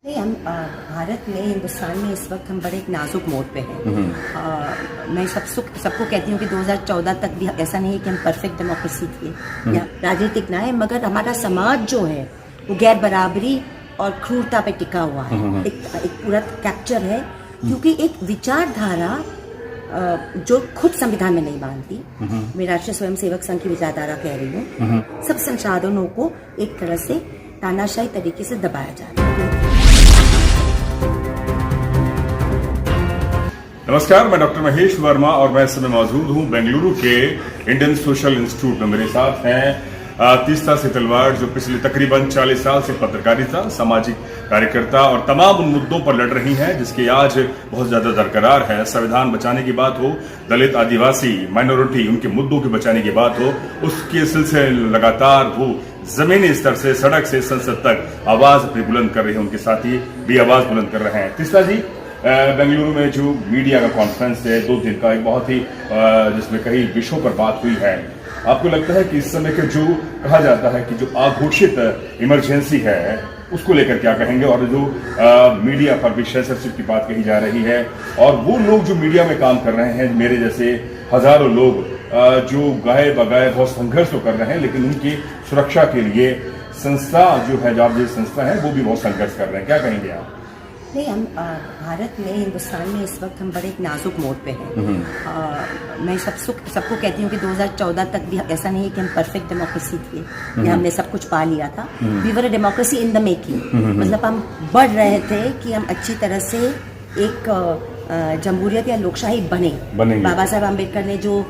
नहीं, हम भारत में, हिंदुस्तान में इस वक्त हम बड़े एक नाजुक मोड़ पे हैं। मैं सबको कहती हूँ कि 2014 तक भी ऐसा नहीं है कि हम परफेक्ट डेमोक्रेसी थे या राजनीतिक ना है, मगर हमारा समाज जो है वो गैर बराबरी और क्रूरता पे टिका हुआ है। एक पूरा कैप्चर है, क्योंकि एक विचारधारा जो खुद संविधान में नहीं मानती, मैं राष्ट्रीय स्वयंसेवक संघ की विचारधारा कह रही हूँ, सब संसाधनों को एक तरह से तानाशाही तरीके से दबाया जा रहा है। नमस्कार, मैं डॉक्टर महेश वर्मा और मैं इस समय मौजूद हूं बेंगलुरु के इंडियन सोशल इंस्टीट्यूट में। मेरे साथ हैं तीस्ता सेतलवाड़, जो पिछले तकरीबन 40 साल से पत्रकारिता, सामाजिक कार्यकर्ता और तमाम उन मुद्दों पर लड़ रही हैं जिसके आज बहुत ज्यादा दरकरार है। संविधान बचाने की बात हो, दलित, आदिवासी, माइनॉरिटी, उनके मुद्दों के बचाने की बात हो, उसके सिलसिले लगातार वो जमीनी स्तर से सड़क से संसद तक आवाज अपनी बुलंद कर रहे हैं। उनके साथी भी आवाज बुलंद कर रहे हैं। तीस्ता जी, बेंगलुरु में जो मीडिया का कॉन्फ्रेंस है 2 दिन का, एक बहुत ही जिसमें कई विषयों पर बात हुई है, आपको लगता है कि इस समय के जो कहा जाता है कि जो अघोषित इमरजेंसी है उसको लेकर क्या कहेंगे? और जो मीडिया पर भी सेंसरशिप की बात कही जा रही है, और वो लोग जो मीडिया में काम कर रहे हैं, मेरे जैसे हजारों लोग जो गाए बगाए बहुत संघर्ष तो कर रहे हैं, लेकिन उनकी सुरक्षा के लिए संस्था जो है, जाबजे संस्था है, वो भी बहुत संघर्ष कर रहे हैं। क्या कहेंगे आप? नहीं, हम भारत में, हिंदुस्तान में इस वक्त हम बड़े एक नाजुक मोड़ पे हैं। मैं सबको कहती हूँ कि 2014 तक भी ऐसा नहीं है कि हम परफेक्ट डेमोक्रेसी थे या हमने सब कुछ पा लिया था। We were a democracy in the making. मतलब हम बढ़ रहे थे कि हम अच्छी तरह से एक जमहूरियत या लोकशाही बने। बाबा साहब अम्बेडकर ने जो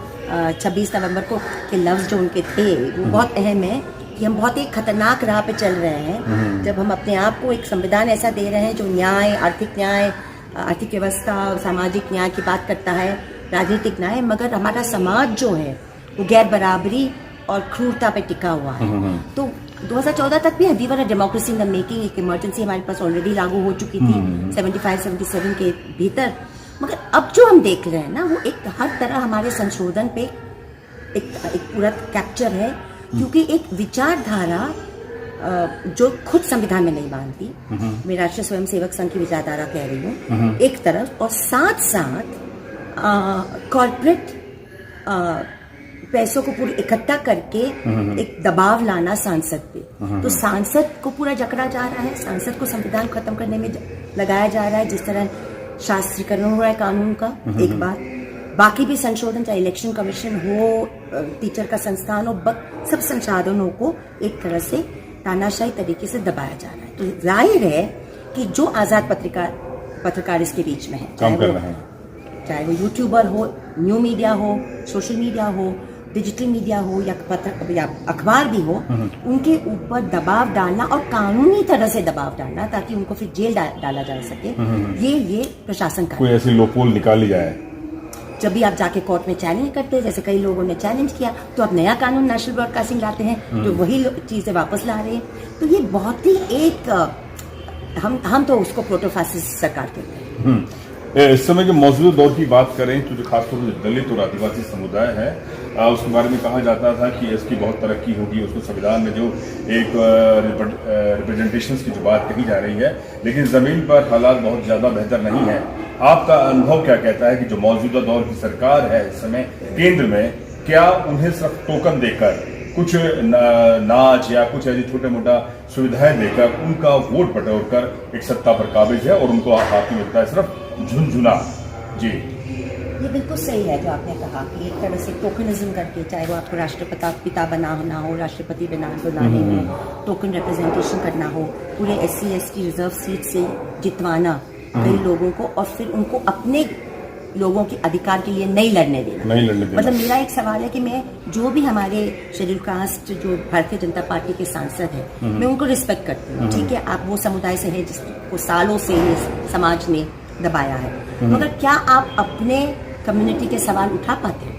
26 नवंबर को के लफ्ज जो उनके थे वो बहुत अहम है कि हम बहुत एक खतरनाक राह पे चल रहे हैं जब हम अपने आप को एक संविधान ऐसा दे रहे हैं जो न्याय, आर्थिक व्यवस्था, सामाजिक न्याय की बात करता है, राजनीतिक न्याय, मगर हमारा समाज जो है वो गैर बराबरी और क्रूरता पे टिका हुआ है। तो 2014 तक भी we were a democracy in the making. एक इमरजेंसी हमारे पास ऑलरेडी लागू हो चुकी थी 75-77 के भीतर, मगर अब जो हम देख रहे हैं ना, वो एक हर तरह हमारे संशोधन पे एक पूरा कैप्चर है, क्योंकि एक विचारधारा जो खुद संविधान में नहीं मानती, मैं राष्ट्रीय स्वयंसेवक संघ की विचारधारा कह रही हूँ एक तरफ, और साथ साथ कॉर्पोरेट पैसों को पूरी इकट्ठा करके एक दबाव लाना सांसद पे। तो सांसद को पूरा जकड़ा जा रहा है, सांसद को संविधान खत्म करने में लगाया जा रहा है, जिस तरह शास्त्रीकरण हो रहा है कानून का। एक बात, बाकी भी संशोधन, चाहे इलेक्शन कमीशन हो, टीचर का संस्थान हो, सब संसाधनों को एक तरह से तानाशाही तरीके से दबाया जा रहा है। तो जाहिर है कि जो आजाद पत्रकार इसके बीच में है, चाहे वो यूट्यूबर हो, न्यू मीडिया हो, सोशल मीडिया हो, डिजिटल मीडिया हो या अखबार भी हो, उनके ऊपर दबाव डालना और कानूनी तरह से दबाव डालना ताकि उनको फिर जेल डाला जा सके, ये प्रशासन का कोई ऐसी लोपोल निकाली जाए। जब भी आप जाके कोर्ट में चैलेंज करते हैं, जैसे कई लोगों ने चैलेंज किया, तो आप नया कानून नेशनल ब्रॉडकास्टिंग लाते हैं जो वही चीजें वापस ला रहे हैं। तो ये बहुत ही एक हम तो उसको प्रोटोफासिस्ट सरकार कहते हैं। इस समय के मौजूदा दौर की बात करें तो जो खासतौर पर दलित और आदिवासी समुदाय है, उसके बारे में कहा जाता था कि इसकी बहुत तरक्की होगी, उसको संविधान में जो एक रिप्रेजेंटेशन की जो बात कही जा रही है, लेकिन जमीन पर हालात बहुत ज्यादा बेहतर नहीं है। आपका अनुभव क्या कहता है कि जो मौजूदा दौर की सरकार है इस समय केंद्र में, क्या उन्हें सिर्फ टोकन देकर, कुछ नाच या कुछ ऐसी छोटे मोटा सुविधाएं देकर उनका वोट बटोरकर एक सत्ता पर काबिज है और उनको हाथ में मिलता है सिर्फ झुनझुना? जी, ये बिल्कुल सही है जो आपने कहा कि एक तरह से टोकनिज्म करके, चाहे वो आपको राष्ट्रपिता बनाना हो, राष्ट्रपति बनाने हो, टोकन रिप्रेजेंटेशन करना हो, पूरे SC/ST रिजर्व सीट से जितवाना कई लोगों को, और फिर उनको अपने लोगों के अधिकार के लिए नहीं लड़ने देना। मतलब मेरा एक सवाल है कि मैं जो भी हमारे शेड्यूल कास्ट जो भारतीय जनता पार्टी के सांसद हैं, मैं उनको रिस्पेक्ट करती हूँ। ठीक है, आप वो समुदाय से हैं जिसको सालों से समाज ने दबाया है, मगर क्या आप अपने कम्युनिटी के सवाल उठा पाते हैं?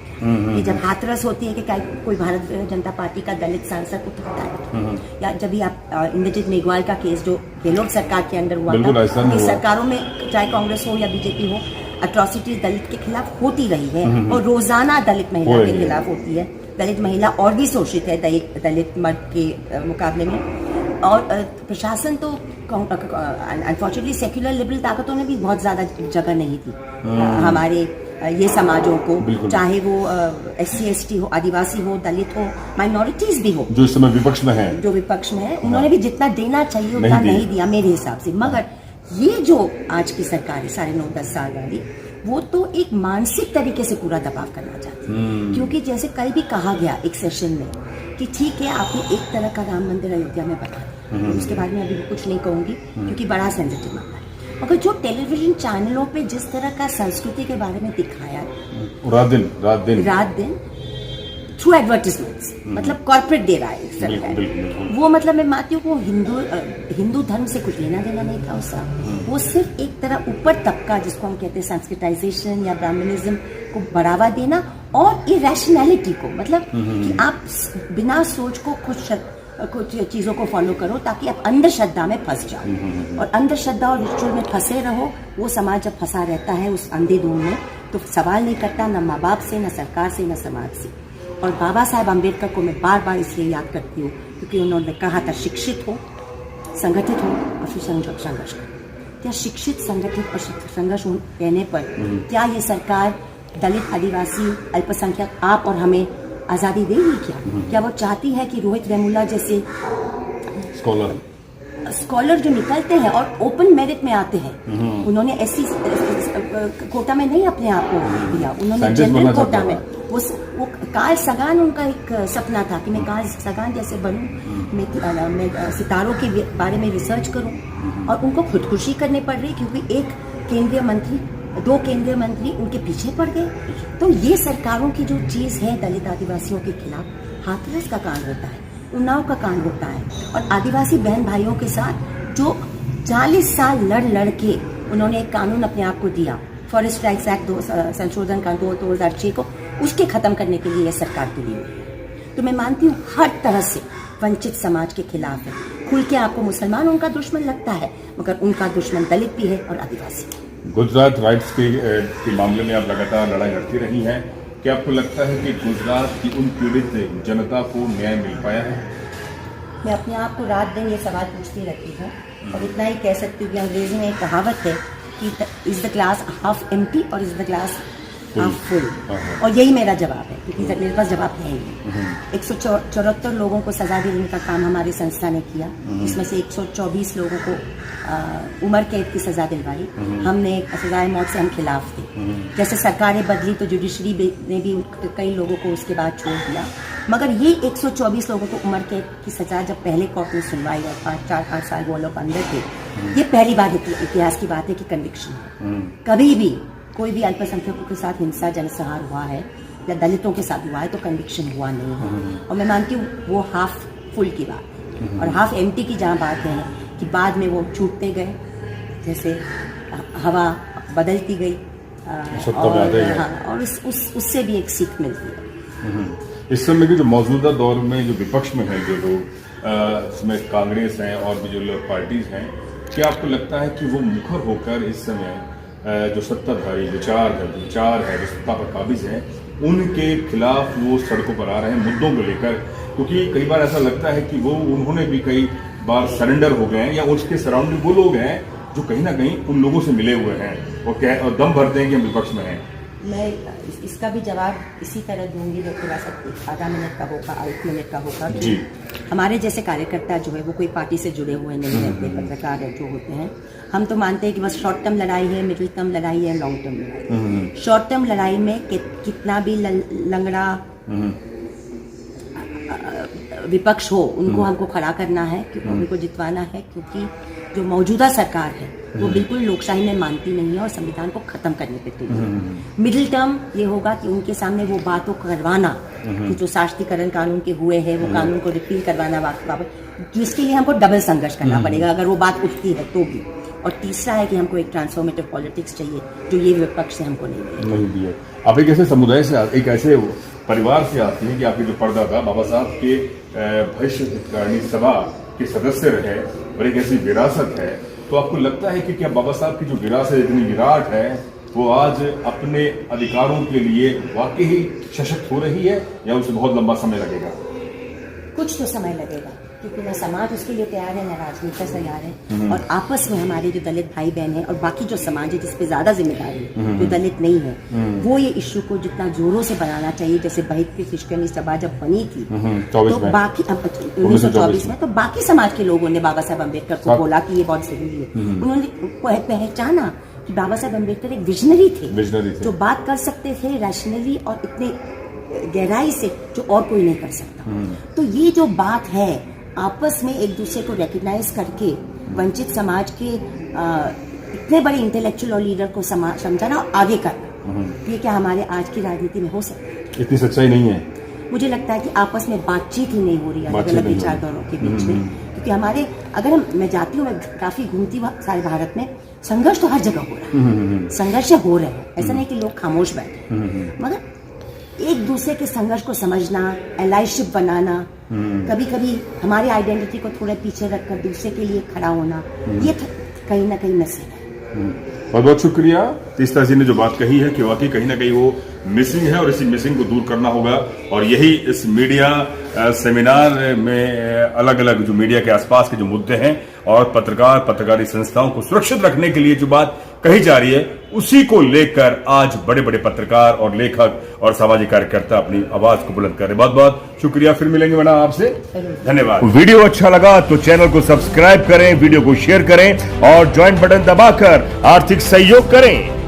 ये जब हाथरस होती है कि कोई भारतीय जनता पार्टी का दलित सांसद उठाता है, या जब भी आप इंद्रजीत मेघवाल का केस जो गहलोत सरकार के अंदर हुआ था, उनकी सरकारों में चाहे कांग्रेस हो या बीजेपी हो, अट्रॉसिटीज दलित के खिलाफ होती रही है और रोजाना दलित महिला के खिलाफ होती है। दलित महिला और भी शोषित है दलित मर्द के मुकाबले में। और प्रशासन तो अनफॉर्चुनेटली सेक्युलर लिबरल ताकतों ने भी बहुत ज्यादा जगह नहीं दी हमारे ये समाजों को, चाहे वो SC/ST हो, आदिवासी हो, दलित हो, माइनॉरिटीज भी हो, जो इस समय विपक्ष में है, उन्होंने भी जितना देना चाहिए उतना नहीं दिया मेरे हिसाब से। मगर ये जो आज की सरकार है 9.5-10 साल वाली, वो तो एक मानसिक तरीके से पूरा दबाव करना चाहती है। क्योंकि जैसे कल भी कहा गया एक सेशन में कि ठीक है आपने एक तरह का राम मंदिर अयोध्या में बना दिया, उसके बारे में अभी कुछ नहीं कहूंगी क्योंकि बड़ा सेंसिटिव मामला है। मगर जो टेलीविजन चैनलों पे जिस तरह का संस्कृति के बारे में दिखाया रात दिन थ्रू एडवर्टीजमेंट्स, मतलब कॉर्पोरेट दे रहा है सरकार, वो मतलब मैं मानती हूँ वो हिंदू धर्म से कुछ लेना देना नहीं था उसका। वो सिर्फ एक तरह ऊपर तबका जिसको हम कहते हैं संस्कृताइजेशन या ब्राह्मणिज्म को बढ़ावा देना और इरेशनैलिटी को, मतलब कि आप बिना सोच को कुछ चीजों को फॉलो करो ताकि आप अंधश्रद्धा में फंस जाओ, और अंधश्रद्धा और रिचुअल में फंसे रहो। वो समाज जब फंसा रहता है उस अंधेधुन में तो सवाल नहीं करता न माँ बाप से, न सरकार से, न समाज से। और बाबा साहेब अम्बेडकर को मैं बार बार इसलिए याद करती हूँ क्योंकि उन्होंने कहा था शिक्षित हो, संगठित हो और फिर संघर्ष करो। क्या शिक्षित, संगठित और संघर्ष रहने पर क्या ये सरकार दलित, आदिवासी, अल्पसंख्यक, आप और हमें आजादी देगी? क्या वो चाहती है कि रोहित वेमुला जैसे स्कॉलर जो निकलते हैं और ओपन मेरिट में आते हैं, उन्होंने SC कोटा में नहीं अपने आप को दिया, उन्होंने जनरल कोटा में, वो कार्ल सगान उनका एक सपना था कि मैं कार्ल सगान जैसे बनूं, मैं सितारों के बारे में रिसर्च करूं, और उनको खुदकुशी करनी पड़ रही क्योंकि एक केंद्रीय मंत्री, 2 केंद्रीय मंत्री उनके पीछे पड़ गए। तो ये सरकारों की जो चीज है दलित आदिवासियों के खिलाफ, हाथरस का कांड होता है, उन्नाव का कांड होता है, और आदिवासी बहन भाइयों के साथ जो 40 साल लड़ के उन्होंने एक कानून अपने आप को दिया, फॉरेस्ट राइट्स एक्ट संशोधन कानून 2006 को, उसके खत्म करने के लिए यह सरकार के लिए है। तो मैं मानती हूँ हर तरह से वंचित समाज के खिलाफ है। खुल के आपको मुसलमान उनका दुश्मन लगता है, मगर उनका दुश्मन दलित भी है और आदिवासी। गुजरात राइट्स के मामले में आप लगातार लड़ाई लड़ती रही हैं। क्या आपको लगता है कि गुजरात की उन पीड़ित जनता को न्याय मिल पाया है? मैं अपने आप को रात दिन ये सवाल पूछती रहती हूँ, और इतना ही कह सकती हूँ कि अंग्रेजी में एक कहावत है कि is the glass half empty और is the glass half full, और यही मेरा जवाब है क्योंकि मेरे पास जवाब है ही। 174 लोगों को सजा देने का काम हमारी संस्था ने किया, इसमें से 124 लोगों को उम्र कैद की सजा दिलवाई। हमने सजाए मौत से हम खिलाफ थे। जैसे सरकारें बदली तो जुडिशरी ने भी कई लोगों को उसके बाद छोड़ दिया, मगर ये 124 लोगों को उम्र कैद की सजा जब पहले कोर्ट में सुनवाई और 5 साल वो लोग अंदर थे, ये पहली बार इतिहास की बात है कि कन्विक्शन है। कभी भी कोई भी अल्पसंख्यकों के साथ हिंसा, जनसंहार हुआ है या दलितों के साथ हुआ है तो कन्विक्शन हुआ नहीं है। और मैं मानती हूँ वो हाफ फुल की बात है, और हाफ एम्प्टी की जहाँ बात है कि बाद में वो छूटते गए, जैसे हवा बदलती गई, और उससे भी एक सीख मिलती है। इस समय के जो मौजूदा दौर में जो विपक्ष में है जो लोग, इसमें कांग्रेस हैं और भी जो लोग पार्टीज हैं, क्या आपको लगता है कि वो मुखर होकर इस समय जो सत्ताधारी विचार है जो सत्ता पर काबिज हैं, उनके खिलाफ वो सड़कों पर आ रहे हैं मुद्दों को लेकर? क्योंकि कई बार ऐसा लगता है कि वो उन्होंने भी कई बार सरेंडर हो गए हैं, या उसके सराउंडिंग वो लोग हैं जो कहीं ना कहीं उन लोगों से मिले हुए हैं और दम भरते हैं कि हम विपक्ष में हैं। मैं इसका भी जवाब इसी तरह दूंगी जो थोड़ा सा आधा मिनट का होगा, 1 मिनट का होगा कि हमारे जैसे कार्यकर्ता जो है वो कोई पार्टी से जुड़े हुए नहीं रहते, पत्रकार जो होते हैं, हम तो मानते हैं कि बस शॉर्ट टर्म लड़ाई है, मिडिल टर्म लड़ाई है, लॉन्ग टर्म लड़ाई है। शॉर्ट टर्म लड़ाई में कितना भी लंगड़ा विपक्ष हो, उनको हमको खड़ा करना है, उनको जितवाना है, क्योंकि जो मौजूदा सरकार है वो बिल्कुल लोकशाही में मानती नहीं है और संविधान को खत्म करने पे तैयार है। मिडिल टर्म ये होगा कि उनके सामने वो बातों करवाना कि जो शास्त्रीकरण कानून के हुए हैं वो कानून को रिपील करवाना वापस, जिसके लिए हमको डबल संघर्ष करना पड़ेगा अगर वो बात उठती है तो भी। और तीसरा है कि हमको एक ट्रांसफॉर्मेटिव पॉलिटिक्स चाहिए जो ये विपक्ष से हमको नहीं दिए। आप एक ऐसे समुदाय से, एक ऐसे परिवार से आती है कि आपके जो परदादा बाबा साहब के भविष्य हितकारिणी सभा के सदस्य रहे और एक ऐसी विरासत है, तो आपको लगता है कि क्या बाबा साहब की जो विरासत इतनी विराट है वो आज अपने अधिकारों के लिए वाकई ही सशक्त हो रही है, या उसे बहुत लंबा समय लगेगा? कुछ तो समय लगेगा, क्योंकि ना समाज उसके लिए तैयार है, ना राजनीति तैयार है। और आपस में हमारे जो दलित भाई बहन हैं और बाकी जो समाज है जिसपे ज्यादा जिम्मेदारी है, जो दलित नहीं है, वो ये इश्यू को जितना जोरों से बनाना चाहिए, जैसे बहिष्कृत क्रिश्चियन सभा जब बनी थी तो बाकी 1924 में, तो बाकी समाज के लोगों ने बाबा साहब अम्बेडकर को बोला कि ये बहुत जरूरी है। उन्होंने पहचाना कि बाबा साहब अम्बेडकर एक विजनरी थे, जो बात कर सकते थे रैशनली और इतने गहराई से जो और कोई नहीं कर सकता। तो ये जो बात है आपस में एक दूसरे को रिकग्नाइज करके वंचित समाज के इतने बड़े इंटेलेक्चुअल और लीडर को समझाना और आगे करना, ये क्या हमारे आज की राजनीति में हो सकता है? इतनी सच्चाई नहीं है। मुझे लगता है कि आपस में बातचीत ही नहीं हो रही है अलग अलग विचारधाराओं के बीच में, क्योंकि हमारे अगर मैं जाती हूँ, मैं काफी घूमती हूँ सारे भारत में, संघर्ष तो हर जगह हो रहा है, संघर्ष हो रहे हैं, ऐसा नहीं कि लोग खामोश बैठे, मगर एक दूसरे के संघर्ष को समझना, एलाइशिप बनाना, कभी कभी हमारी आइडेंटिटी को थोड़ा पीछे रखकर दूसरे के लिए खड़ा होना, ये कहीं ना कहीं मिसिंग है। बहुत बहुत शुक्रिया तीस्ता जी ने जो बात कही है कि वाकई कहीं ना कहीं वो मिसिंग है और इसी मिसिंग को दूर करना होगा। और यही इस मीडिया सेमिनार में अलग अलग जो मीडिया के आसपास के जो मुद्दे हैं और पत्रकारी संस्थाओं को सुरक्षित रखने के लिए जो बात कही जा रही है, उसी को लेकर आज बड़े बड़े पत्रकार और लेखक और सामाजिक कार्यकर्ता अपनी आवाज को बुलंद कर रहे। बहुत बहुत शुक्रिया, फिर मिलेंगे वरना आपसे, धन्यवाद। वीडियो अच्छा लगा तो चैनल को सब्सक्राइब करें, वीडियो को शेयर करें और ज्वाइन बटन दबाकर आर्थिक सहयोग करें।